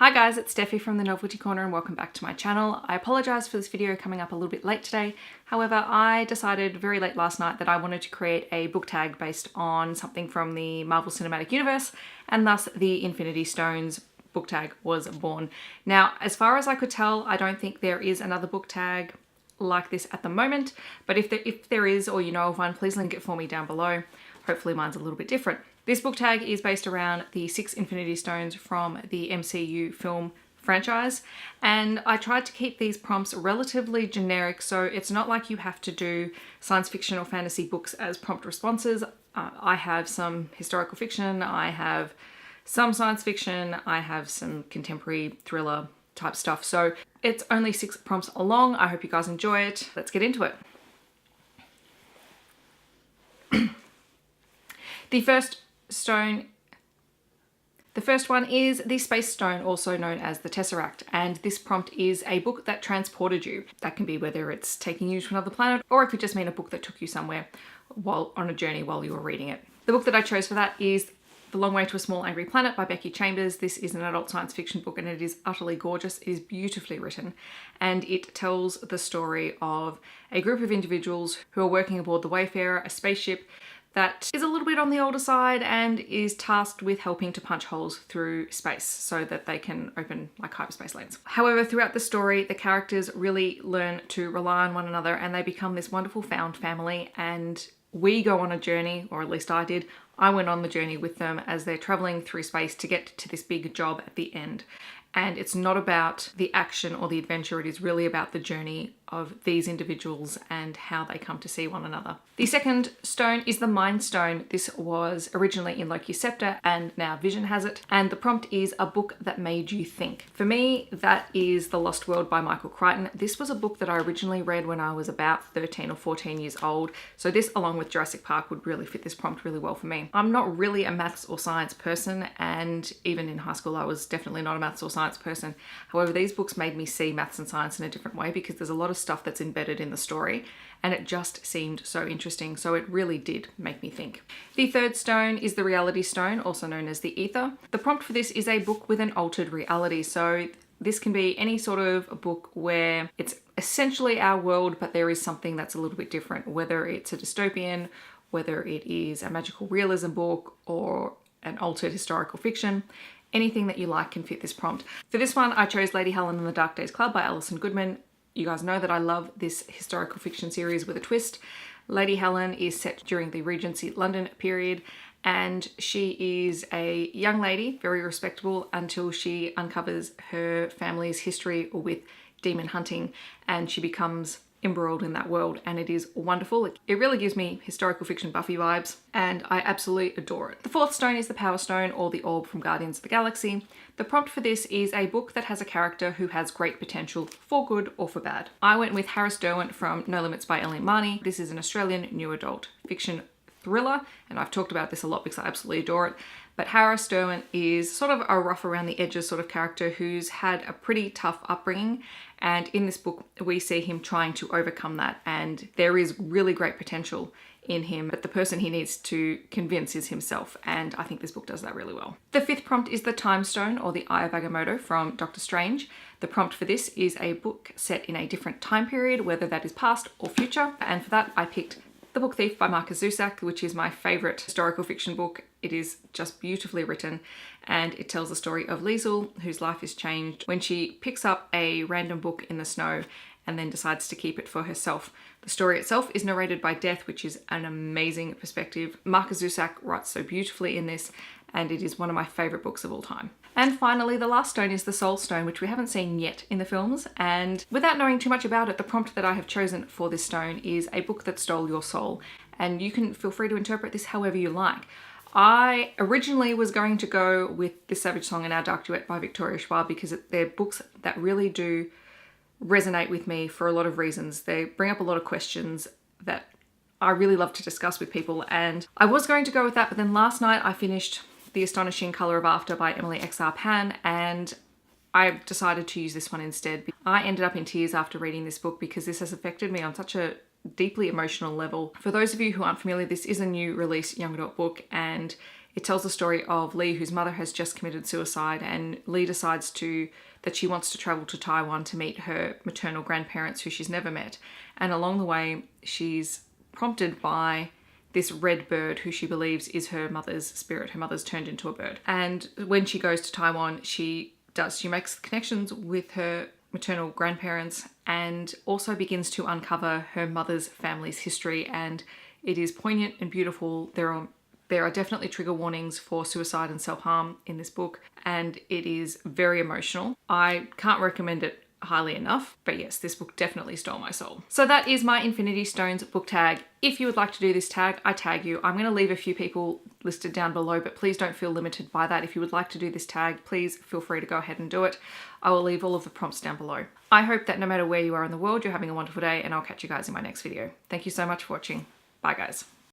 Hi guys, it's Steffi from the Novelty Corner and welcome back to my channel. I apologise for this video coming up a little bit late today. However, I decided very late last night that I wanted to create a book tag based on something from the Marvel Cinematic Universe, and thus the Infinity Stones book tag was born. Now, as far as I could tell, I don't think there is another book tag like this at the moment, but if there is, or you know of one, please link it for me down below. Hopefully mine's a little bit different. This book tag is based around the 6 Infinity Stones from the MCU film franchise, and I tried to keep these prompts relatively generic, so it's not like you have to do science fiction or fantasy books as prompt responses. I have some historical fiction, I have some science fiction, I have some contemporary thriller type stuff, so it's only 6 prompts long. I hope you guys enjoy it. Let's get into it. The first one is the Space Stone, also known as the Tesseract, and this prompt is a book that transported you. That can be whether it's taking you to another planet, or it could just mean a book that took you somewhere while on a journey while you were reading it. The book that I chose for that is The Long Way to a Small Angry Planet by Becky Chambers. This is an adult science fiction book and it is utterly gorgeous. It is beautifully written and it tells the story of a group of individuals who are working aboard the Wayfarer, a spaceship that is a little bit on the older side and is tasked with helping to punch holes through space so that they can open like hyperspace lanes. However, throughout the story, the characters really learn to rely on one another and they become this wonderful found family, and we go on a journey, or at least I did. I went on the journey with them as they're traveling through space to get to this big job at the end. And it's not about the action or the adventure, it is really about the journey of these individuals and how they come to see one another. The second stone is the Mind Stone. This was originally in LOKI'S SCEPTRE and now Vision has it. And the prompt is a book that made you think. For me, that is The Lost World by Michael Crichton. This was a book that I originally read when I was about 13 or 14 years old. So this, along with Jurassic Park, would really fit this prompt really well for me. I'm not really a maths or science person, and even in high school, I was definitely not a maths or science person. However, these books made me see maths and science in a different way because there's a lot of stuff that's embedded in the story and it just seemed so interesting, so it really did make me think. The third stone is the Reality Stone, also known as the Aether. The prompt for this is a book with an altered reality, so this can be any sort of a book where it's essentially our world but there is something that's a little bit different, whether it's a dystopian, whether it is a magical realism book or an altered historical fiction. Anything that you like can fit this prompt. For this one, I chose Lady Helen and the Dark Days Club by Alison Goodman. You guys know that I love this historical fiction series with a twist. Lady Helen is set during the Regency London period, and she is a young lady, very respectable, until she uncovers her family's history with demon hunting, and she becomes embroiled in that world, and it is wonderful. It really gives me historical fiction Buffy vibes and I absolutely adore it. The fourth stone is the Power Stone, or the Orb from Guardians of the Galaxy. The prompt for this is a book that has a character who has great potential for good or for bad. I went with Harris Derwent from No Limits by Ellie Marnie. This is an Australian new adult fiction thriller, and I've talked about this a lot because I absolutely adore it. But Harris Derwent is sort of a rough around the edges sort of character who's had a pretty tough upbringing, and in this book we see him trying to overcome that, and there is really great potential in him, but the person he needs to convince is himself, and I think this book does that really well. The fifth prompt is the Time Stone, or the Eye of Agamotto from Doctor Strange. The prompt for this is a book set in a different time period, whether that is past or future, and for that I picked The Book Thief by Marcus Zusak, which is my favourite historical fiction book. It is just beautifully written and it tells the story of Liesl, whose life is changed when she picks up a random book in the snow and then decides to keep it for herself. The story itself is narrated by Death, which is an amazing perspective. Marcus Zusak writes so beautifully in this, and it is one of my favourite books of all time. And finally, the last stone is the Soul Stone, which we haven't seen yet in the films. And without knowing too much about it, the prompt that I have chosen for this stone is a book that stole your soul. And you can feel free to interpret this however you like. I originally was going to go with This Savage Song and Our Dark Duet by Victoria Schwab because they're books that really do resonate with me for a lot of reasons. They bring up a lot of questions that I really love to discuss with people, and I was going to go with that, but then last night I finished The Astonishing Colour of After by Emily X.R. Pan, and I decided to use this one instead. I ended up in tears after reading this book because this has affected me on such a deeply emotional level. For those of you who aren't familiar, this is a new release young adult book, and it tells the story of Lee, whose mother has just committed suicide, and Lee decides that she wants to travel to Taiwan to meet her maternal grandparents who she's never met. And along the way, she's prompted by this red bird who she believes is her mother's spirit. Her mother's turned into a bird. And when she goes to Taiwan, she makes connections with her maternal grandparents and also begins to uncover her mother's family's history. And it is poignant and beautiful. There are definitely trigger warnings for suicide and self-harm in this book, and it is very emotional. I can't recommend it highly enough, but yes, this book definitely stole my soul. So that is my Infinity Stones book tag. If you would like to do this tag, I tag you. I'm going to leave a few people listed down below, but please don't feel limited by that. If you would like to do this tag, please feel free to go ahead and do it. I will leave all of the prompts down below. I hope that no matter where you are in the world, you're having a wonderful day, and I'll catch you guys in my next video. Thank you so much for watching. Bye guys.